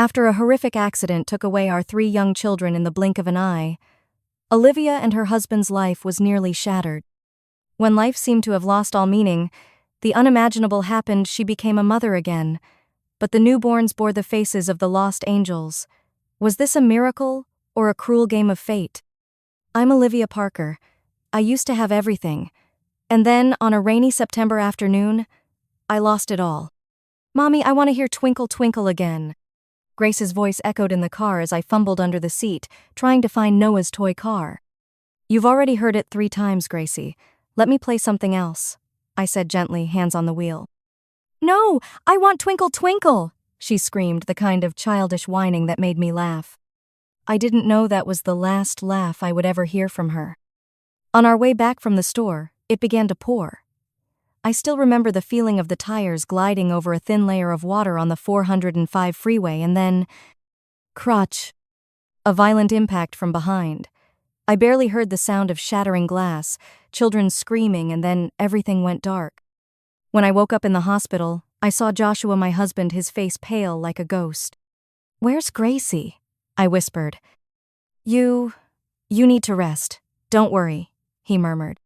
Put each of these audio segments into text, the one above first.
After a horrific accident took away our 3 young children in the blink of an eye, Olivia and her husband's life was nearly shattered. When life seemed to have lost all meaning, the unimaginable happened. She became a mother again, but the newborns bore the faces of the lost angels. Was this a miracle or a cruel game of fate? I'm Olivia Parker. I used to have everything, and then, on a rainy September afternoon, I lost it all. "Mommy, I want to hear Twinkle Twinkle again." Grace's voice echoed in the car as I fumbled under the seat, trying to find Noah's toy car. "You've already heard it 3 times, Gracie. Let me play something else," I said gently, hands on the wheel. "No, I want Twinkle Twinkle," she screamed, the kind of childish whining that made me laugh. I didn't know that was the last laugh I would ever hear from her. On our way back from the store, it began to pour. I still remember the feeling of the tires gliding over a thin layer of water on the 405 freeway, and then, crotch, a violent impact from behind. I barely heard the sound of shattering glass, children screaming, and then everything went dark. When I woke up in the hospital, I saw Joshua, my husband, his face pale like a ghost. "Where's Gracie?" I whispered. You need to rest. Don't worry," he murmured.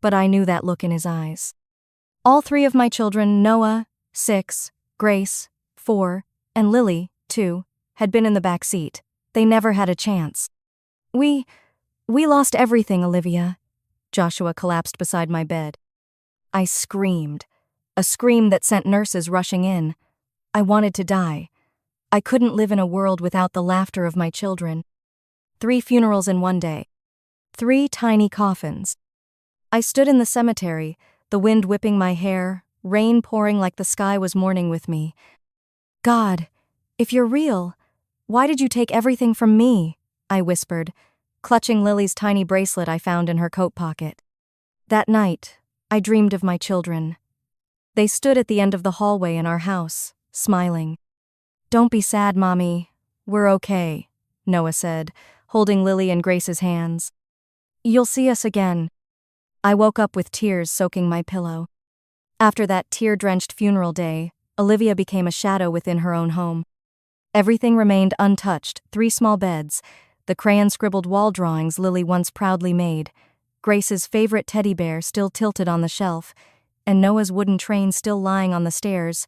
But I knew that look in his eyes. All 3 of my children, Noah, 6, Grace, 4, and Lily, 2, had been in the back seat. They never had a chance. We lost everything, Olivia." Joshua collapsed beside my bed. I screamed, a scream that sent nurses rushing in. I wanted to die. I couldn't live in a world without the laughter of my children. 3 funerals in one day. 3 tiny coffins. I stood in the cemetery, the wind whipping my hair, rain pouring like the sky was mourning with me. "God, if you're real, why did you take everything from me?" I whispered, clutching Lily's tiny bracelet I found in her coat pocket. That night, I dreamed of my children. They stood at the end of the hallway in our house, smiling. "Don't be sad, Mommy. We're okay," Noah said, holding Lily and Grace's hands. "You'll see us again." I woke up with tears soaking my pillow. After that tear-drenched funeral day, Olivia became a shadow within her own home. Everything remained untouched: 3 small beds, the crayon-scribbled wall drawings Lily once proudly made, Grace's favorite teddy bear still tilted on the shelf, and Noah's wooden train still lying on the stairs,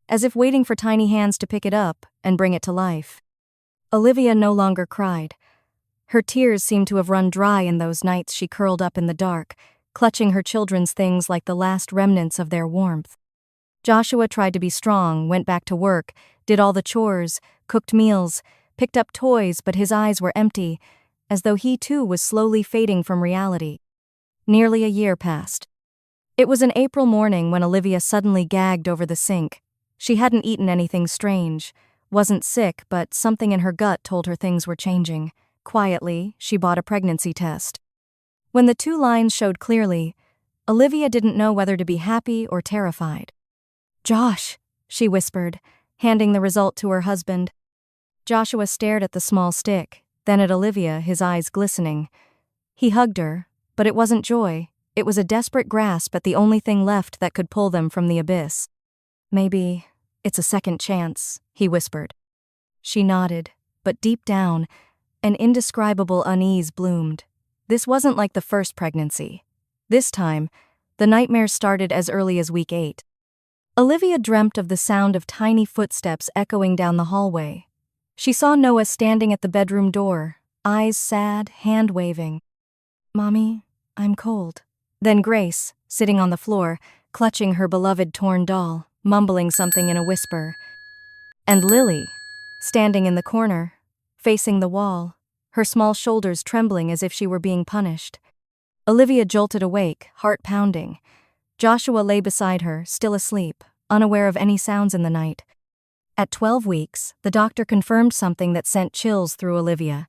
as if waiting for tiny hands to pick it up and bring it to life. Olivia no longer cried. Her tears seemed to have run dry in those nights she curled up in the dark, clutching her children's things like the last remnants of their warmth. Joshua tried to be strong, went back to work, did all the chores, cooked meals, picked up toys, but his eyes were empty, as though he too was slowly fading from reality. Nearly a year passed. It was an April morning when Olivia suddenly gagged over the sink. She hadn't eaten anything strange, wasn't sick, but something in her gut told her things were changing. Quietly, she bought a pregnancy test. When the 2 lines showed clearly, Olivia didn't know whether to be happy or terrified. "Josh," she whispered, handing the result to her husband. Joshua stared at the small stick, then at Olivia, his eyes glistening. He hugged her, but it wasn't joy. It was a desperate grasp at the only thing left that could pull them from the abyss. "Maybe it's a second chance," he whispered. She nodded, but deep down, an indescribable unease bloomed. This wasn't like the first pregnancy. This time, the nightmares started as early as week 8. Olivia dreamt of the sound of tiny footsteps echoing down the hallway. She saw Noah standing at the bedroom door, eyes sad, hand waving. "Mommy, I'm cold." Then Grace, sitting on the floor, clutching her beloved torn doll, mumbling something in a whisper. And Lily, standing in the corner, facing the wall, her small shoulders trembling as if she were being punished. Olivia jolted awake, heart pounding. Joshua lay beside her, still asleep, unaware of any sounds in the night. At 12 weeks, the doctor confirmed something that sent chills through Olivia.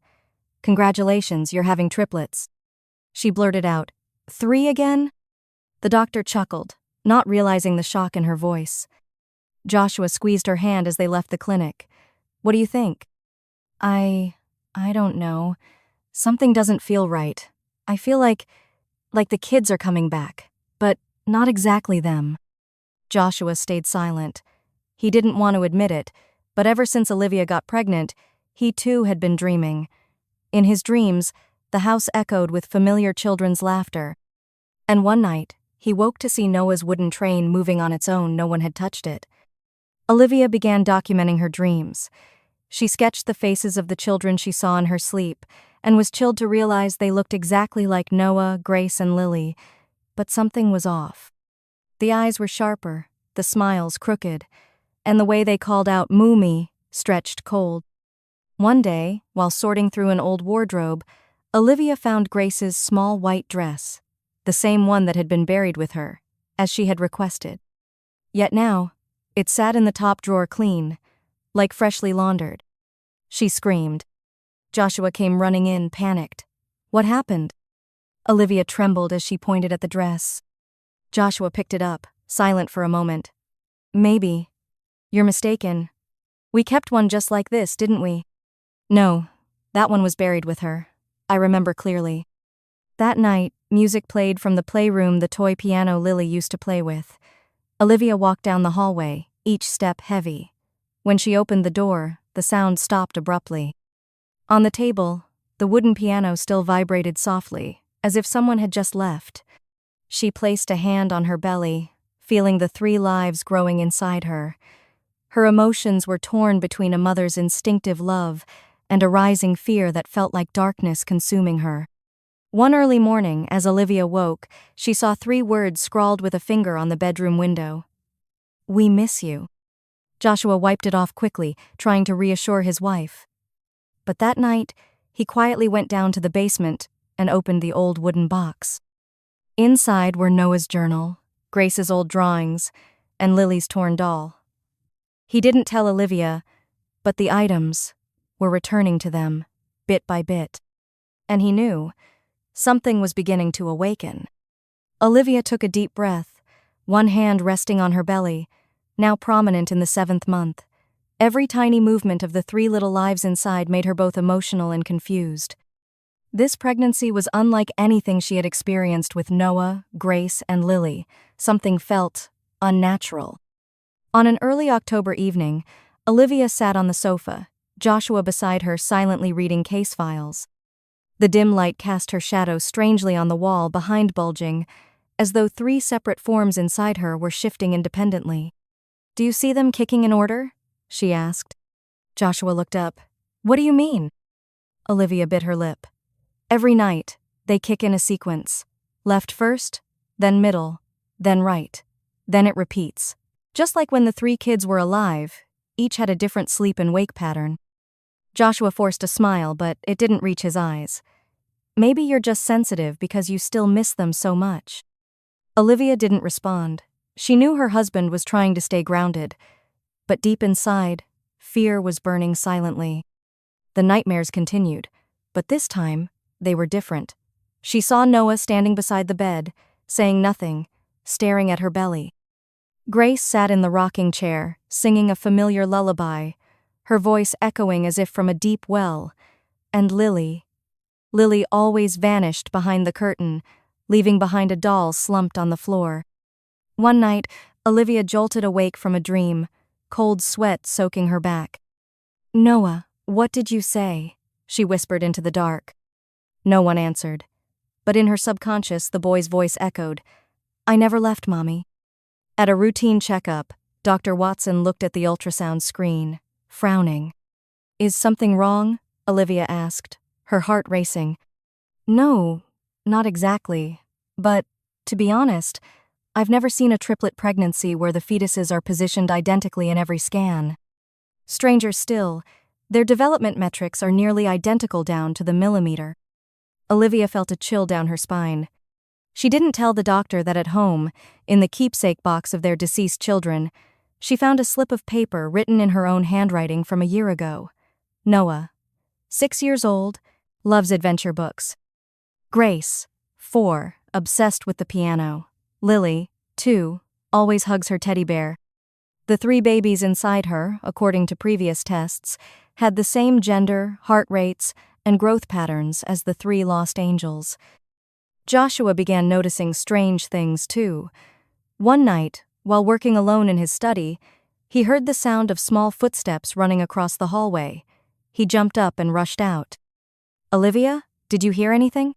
"Congratulations, you're having triplets." She blurted out, "3 again?" The doctor chuckled, not realizing the shock in her voice. Joshua squeezed her hand as they left the clinic. "What do you think?" I don't know. Something doesn't feel right. I feel like the kids are coming back, but not exactly them." Joshua stayed silent. He didn't want to admit it, But ever since Olivia got pregnant, he too had been dreaming. In his dreams, the house echoed with familiar children's laughter. And one night, he woke to see Noah's wooden train moving on its own. No one had touched it. Olivia began documenting her dreams. She sketched the faces of the children she saw in her sleep, and was chilled to realize they looked exactly like Noah, Grace, and Lily. But something was off. The eyes were sharper, the smiles crooked, and the way they called out "Moomy" stretched cold. One day, while sorting through an old wardrobe, Olivia found Grace's small white dress, the same one that had been buried with her, as she had requested. Yet now, it sat in the top drawer clean, like freshly laundered. She screamed. Joshua came running in, panicked. What happened? Olivia trembled as she pointed at the dress. Joshua picked it up, silent for a moment. Maybe. You're mistaken. We kept one just like this, didn't we? No, that one was buried with her. I remember clearly. That night, music played from the playroom, the toy piano Lily used to play with. Olivia walked down the hallway, each step heavy. When she opened the door, the sound stopped abruptly. On the table, the wooden piano still vibrated softly, as if someone had just left. She placed a hand on her belly, feeling the 3 lives growing inside her. Her emotions were torn between a mother's instinctive love and a rising fear that felt like darkness consuming her. One early morning, as Olivia woke, she saw 3 words scrawled with a finger on the bedroom window. We miss you. Joshua wiped it off quickly, trying to reassure his wife. But that night, he quietly went down to the basement and opened the old wooden box. Inside were Noah's journal, Grace's old drawings, and Lily's torn doll. He didn't tell Olivia, but the items were returning to them, bit by bit. And he knew something was beginning to awaken. Olivia took a deep breath, one hand resting on her belly, now prominent in the 7th month. Every tiny movement of the 3 little lives inside made her both emotional and confused. This pregnancy was unlike anything she had experienced with Noah, Grace, and Lily. Something felt unnatural. On an early October evening, Olivia sat on the sofa, Joshua beside her silently reading case files. The dim light cast her shadow strangely on the wall behind, bulging, as though 3 separate forms inside her were shifting independently. Do you see them kicking in order? She asked. Joshua looked up. What do you mean? Olivia bit her lip. Every night, they kick in a sequence. Left first, then middle, then right. Then it repeats. Just like when the 3 kids were alive, each had a different sleep and wake pattern. Joshua forced a smile, but it didn't reach his eyes. Maybe you're just sensitive because you still miss them so much. Olivia didn't respond. She knew her husband was trying to stay grounded, but deep inside, fear was burning silently. The nightmares continued, but this time, they were different. She saw Noah standing beside the bed, saying nothing, staring at her belly. Grace sat in the rocking chair, singing a familiar lullaby, her voice echoing as if from a deep well, and Lily always vanished behind the curtain, leaving behind a doll slumped on the floor. One night, Olivia jolted awake from a dream, cold sweat soaking her back. Noah, what did you say? She whispered into the dark. No one answered, but in her subconscious the boy's voice echoed, I never left, Mommy. At a routine checkup, Dr. Watson looked at the ultrasound screen, frowning. Is something wrong? Olivia asked, her heart racing. No, not exactly, but, to be honest, I've never seen a triplet pregnancy where the fetuses are positioned identically in every scan. Stranger still, their development metrics are nearly identical down to the millimeter. Olivia felt a chill down her spine. She didn't tell the doctor that at home, in the keepsake box of their deceased children, she found a slip of paper written in her own handwriting from a year ago. Noah, 6 years old, loves adventure books. Grace, 4, obsessed with the piano. Lily, 2, always hugs her teddy bear. The 3 babies inside her, according to previous tests, had the same gender, heart rates, and growth patterns as the 3 lost angels. Joshua began noticing strange things too. One night, while working alone in his study, He heard the sound of small footsteps running across the hallway. He jumped up and rushed out. "Olivia, did you hear anything?"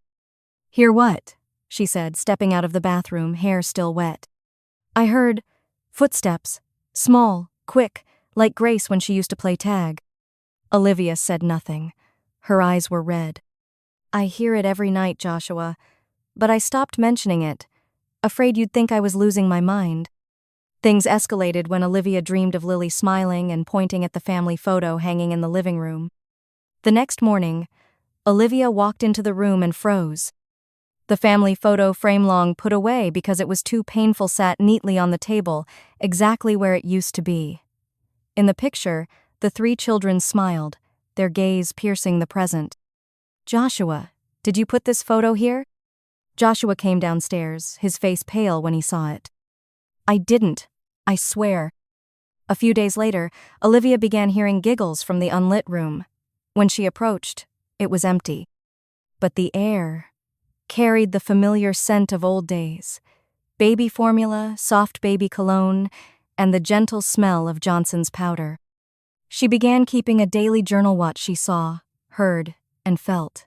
"Hear what?" she said, stepping out of the bathroom, hair still wet. "I heard footsteps. Small, quick, like Grace when she used to play tag." Olivia said nothing. Her eyes were red. "I hear it every night, Joshua, but I stopped mentioning it, afraid you'd think I was losing my mind." Things escalated when Olivia dreamed of Lily smiling and pointing at the family photo hanging in the living room. The next morning, Olivia walked into the room and froze. The family photo frame long put away because it was too painful sat neatly on the table, exactly where it used to be. In the picture, the 3 children smiled, their gaze piercing the present. "Joshua, did you put this photo here?" Joshua came downstairs, his face pale when he saw it. "I didn't, I swear." A few days later, Olivia began hearing giggles from the unlit room. When she approached, it was empty. But the air carried the familiar scent of old days: baby formula, soft baby cologne, and the gentle smell of Johnson's powder. She began keeping a daily journal what she saw, heard, and felt.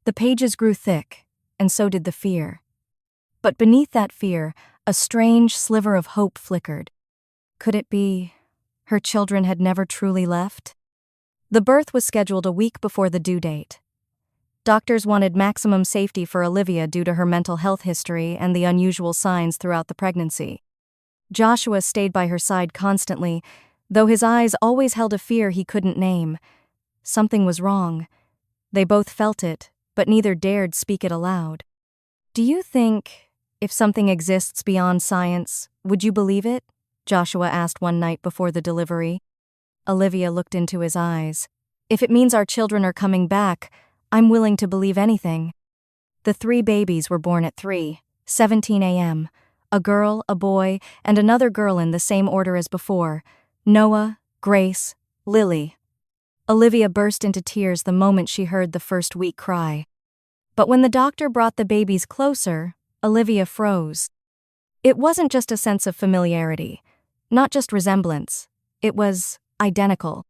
The pages grew thick, and so did the fear. But beneath that fear, a strange sliver of hope flickered. Could it be her children had never truly left? The birth was scheduled a week before the due date. Doctors wanted maximum safety for Olivia due to her mental health history and the unusual signs throughout the pregnancy. Joshua stayed by her side constantly, though his eyes always held a fear he couldn't name. Something was wrong. They both felt it, but neither dared speak it aloud. "Do you think, if something exists beyond science, would you believe it?" Joshua asked one night before the delivery. Olivia looked into his eyes. "If it means our children are coming back, I'm willing to believe anything." The 3 babies were born at 3:17 a.m., a girl, a boy, and another girl in the same order as before: Noah, Grace, Lily. Olivia burst into tears the moment she heard the first weak cry. But when the doctor brought the babies closer, Olivia froze. It wasn't just a sense of familiarity, not just resemblance, it was identical.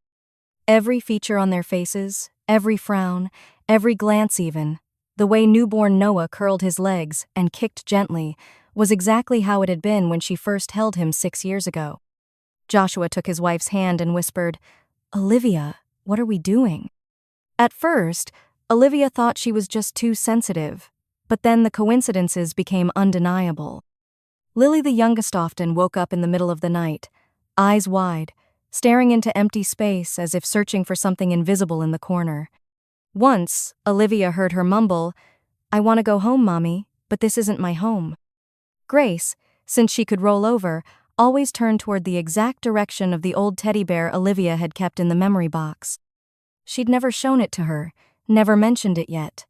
Every feature on their faces, every frown, every glance even, the way newborn Noah curled his legs and kicked gently, was exactly how it had been when she first held him 6 years ago. Joshua took his wife's hand and whispered, "Olivia, what are we doing?" At first, Olivia thought she was just too sensitive, but then the coincidences became undeniable. Lily, the youngest, often woke up in the middle of the night, eyes wide, staring into empty space as if searching for something invisible in the corner. Once, Olivia heard her mumble, "I want to go home, Mommy, but this isn't my home." Grace, since she could roll over, always turned toward the exact direction of the old teddy bear Olivia had kept in the memory box. She'd never shown it to her, never mentioned it yet.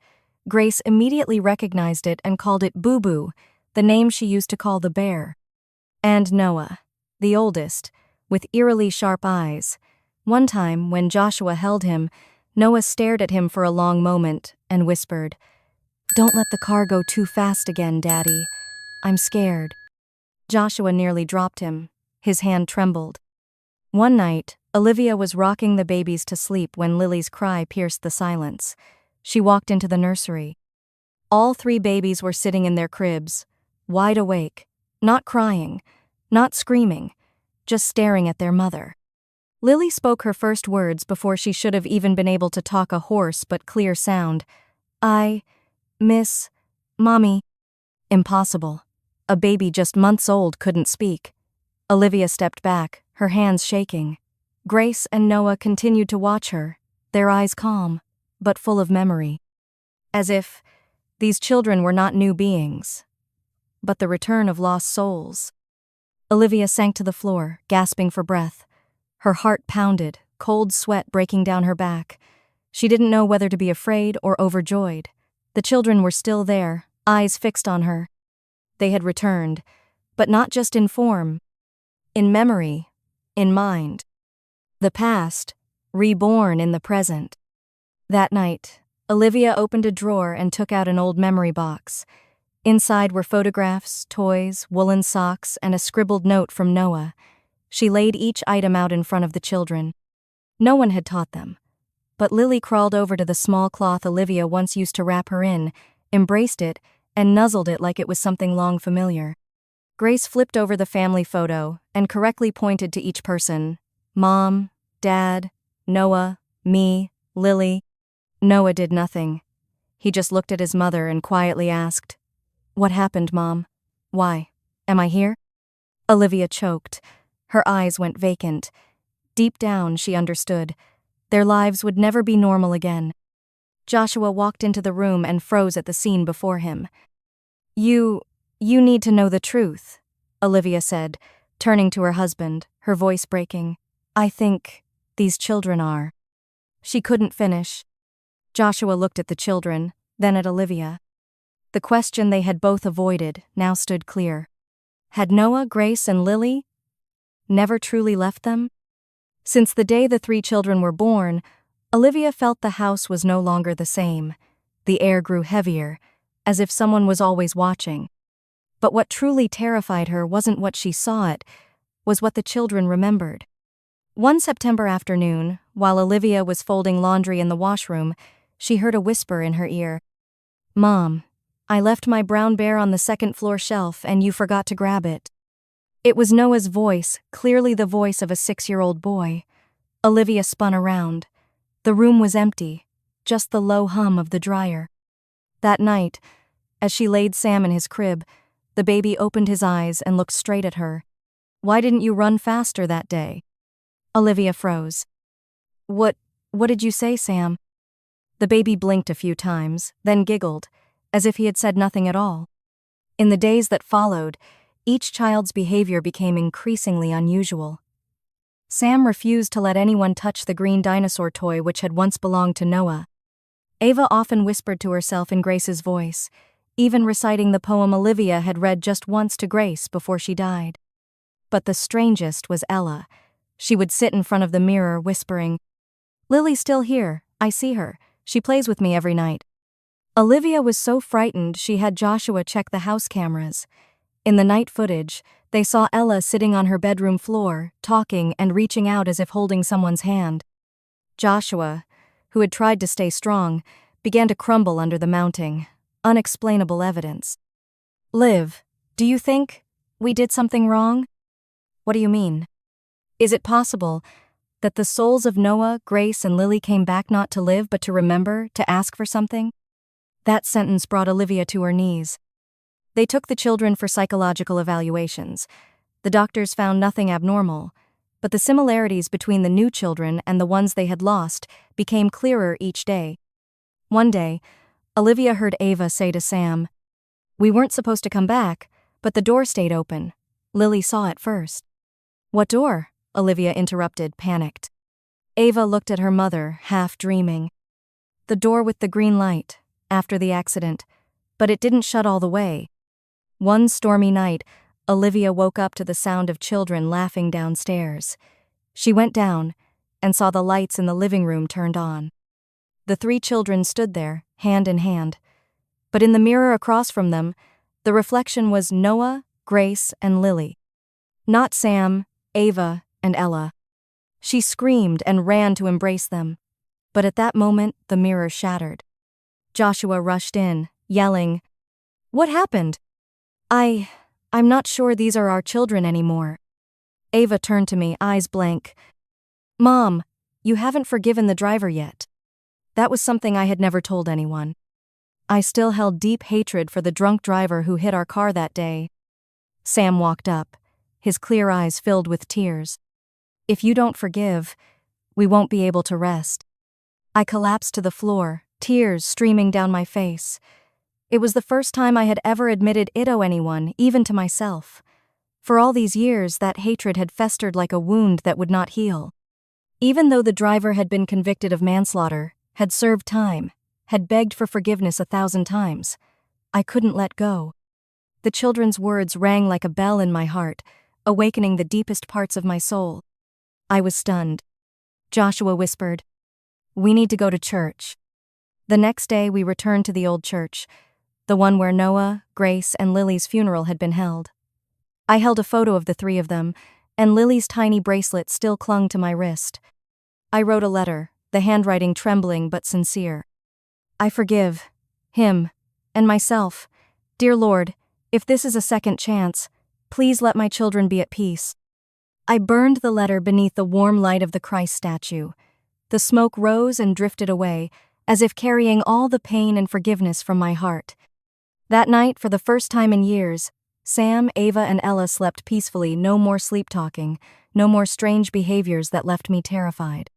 Grace immediately recognized it and called it Boo Boo, the name she used to call the bear. And Noah, the oldest, with eerily sharp eyes. One time, when Joshua held him, Noah stared at him for a long moment and whispered, "Don't let the car go too fast again, Daddy. I'm scared." Joshua nearly dropped him. His hand trembled. One night, Olivia was rocking the babies to sleep when Lily's cry pierced the silence. She walked into the nursery. All 3 babies were sitting in their cribs, wide awake, not crying, not screaming, just staring at their mother. Lily spoke her first words before she should have even been able to talk a hoarse but clear sound. "I miss Mommy." Impossible. A baby just months old couldn't speak. Olivia stepped back, her hands shaking. Grace and Noah continued to watch her, their eyes calm, but full of memory. As if these children were not new beings, but the return of lost souls. Olivia sank to the floor, gasping for breath. Her heart pounded, cold sweat breaking down her back. She didn't know whether to be afraid or overjoyed. The children were still there, eyes fixed on her. They had returned, but not just in form, in memory, in mind. The past, reborn in the present. That night, Olivia opened a drawer and took out an old memory box. Inside were photographs, toys, woolen socks, and a scribbled note from Noah. She laid each item out in front of the children. No one had taught them. But Lily crawled over to the small cloth Olivia once used to wrap her in, embraced it, and nuzzled it like it was something long familiar. Grace flipped over the family photo and correctly pointed to each person. Mom, Dad, Noah, me, Lily. Noah did nothing. He just looked at his mother and quietly asked, "What happened, Mom? Why? Am I here?" Olivia choked. Her eyes went vacant. Deep down, she understood. Their lives would never be normal again. Joshua walked into the room and froze at the scene before him. You need to know the truth," Olivia said, turning to her husband, her voice breaking. "I think these children are." She couldn't finish. Joshua looked at the children, then at Olivia. The question they had both avoided now stood clear. Had Noah, Grace, and Lily never truly left them? Since the day the three children were born, Olivia felt the house was no longer the same. The air grew heavier, as if someone was always watching. But what truly terrified her wasn't what she saw, it was what the children remembered. One September afternoon, while Olivia was folding laundry in the washroom, she heard a whisper in her ear. "Mom, I left my brown bear on the second-floor shelf and you forgot to grab it." It was Noah's voice, clearly the voice of a 6-year-old boy. Olivia spun around. The room was empty, just the low hum of the dryer. That night, as she laid Sam in his crib, the baby opened his eyes and looked straight at her. "Why didn't you run faster that day?" Olivia froze. What did you say, Sam?" The baby blinked a few times, then giggled, as if he had said nothing at all. In the days that followed, each child's behavior became increasingly unusual. Sam refused to let anyone touch the green dinosaur toy which had once belonged to Noah. Ava often whispered to herself in Grace's voice, even reciting the poem Olivia had read just once to Grace before she died. But the strangest was Ella. She would sit in front of the mirror whispering, "Lily's still here, I see her, she plays with me every night." Olivia was so frightened she had Joshua check the house cameras. In the night footage, they saw Ella sitting on her bedroom floor, talking and reaching out as if holding someone's hand. Joshua, who had tried to stay strong, began to crumble under the mounting, unexplainable evidence. "Liv, do you think we did something wrong?" "What do you mean?" "Is it possible that the souls of Noah, Grace, and Lily came back not to live but to remember, to ask for something?" That sentence brought Olivia to her knees. They took the children for psychological evaluations. The doctors found nothing abnormal, but the similarities between the new children and the ones they had lost became clearer each day. One day, Olivia heard Ava say to Sam, "We weren't supposed to come back, but the door stayed open. Lily saw it first." "What door?" Olivia interrupted, panicked. Ava looked at her mother, half dreaming. "The door with the green light, after the accident, but it didn't shut all the way." One stormy night, Olivia woke up to the sound of children laughing downstairs. She went down and saw the lights in the living room turned on. The three children stood there, hand in hand. But in the mirror across from them, the reflection was Noah, Grace, and Lily. Not Sam, Ava, and Ella. She screamed and ran to embrace them. But at that moment, the mirror shattered. Joshua rushed in, yelling, "What happened?" I'm not sure these are our children anymore." Ava turned to me, eyes blank. "Mom, you haven't forgiven the driver yet." That was something I had never told anyone. I still held deep hatred for the drunk driver who hit our car that day. Sam walked up, his clear eyes filled with tears. "If you don't forgive, we won't be able to rest." I collapsed to the floor, tears streaming down my face. It was the first time I had ever admitted it to anyone, even to myself. For all these years, that hatred had festered like a wound that would not heal. Even though the driver had been convicted of manslaughter, had served time, had begged for forgiveness 1,000 times, I couldn't let go. The children's words rang like a bell in my heart, awakening the deepest parts of my soul. I was stunned. Joshua whispered, "We need to go to church." The next day we returned to the old church, the one where Noah, Grace, and Lily's funeral had been held. I held a photo of the three of them, and Lily's tiny bracelet still clung to my wrist. I wrote a letter, the handwriting trembling but sincere. I forgive him and myself. Dear Lord, if this is a second chance, please let my children be at peace. I burned the letter beneath the warm light of the Christ statue. The smoke rose and drifted away, as if carrying all the pain and forgiveness from my heart. That night, for the first time in years, Sam, Ava, and Ella slept peacefully, no more sleep-talking, no more strange behaviors that left me terrified.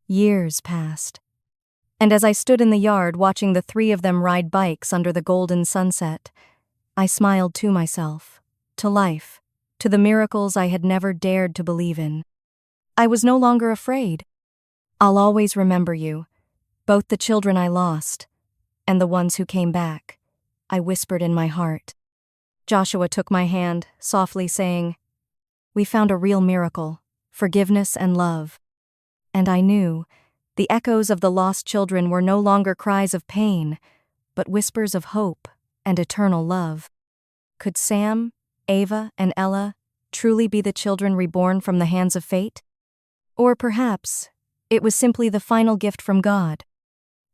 Years passed. And as I stood in the yard watching the three of them ride bikes under the golden sunset, I smiled to myself, to life, to the miracles I had never dared to believe in. I was no longer afraid. I'll always remember you, both the children I lost and the ones who came back, I whispered in my heart. Joshua took my hand, softly saying, "We found a real miracle, forgiveness and love." And I knew the echoes of the lost children were no longer cries of pain, but whispers of hope and eternal love. Could Sam, Ava, and Ella truly be the children reborn from the hands of fate? Or perhaps it was simply the final gift from God,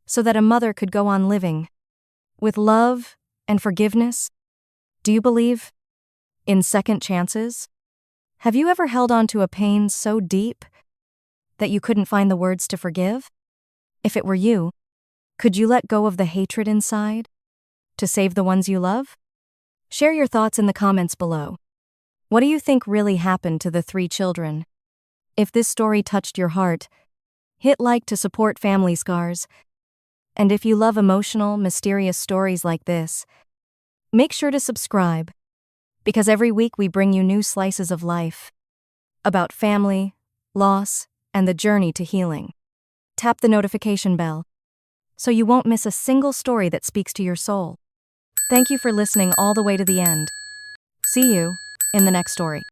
so that a mother could go on living with love and forgiveness? Do you believe in second chances? Have you ever held on to a pain so deep that you couldn't find the words to forgive? If it were you, could you let go of the hatred inside to save the ones you love? Share your thoughts in the comments below. What do you think really happened to the three children? If this story touched your heart, hit like to support Familyscars. And if you love emotional, mysterious stories like this, make sure to subscribe, because every week we bring you new slices of life about family, loss, and the journey to healing. Tap the notification bell so you won't miss a single story that speaks to your soul. Thank you for listening all the way to the end. See you in the next story.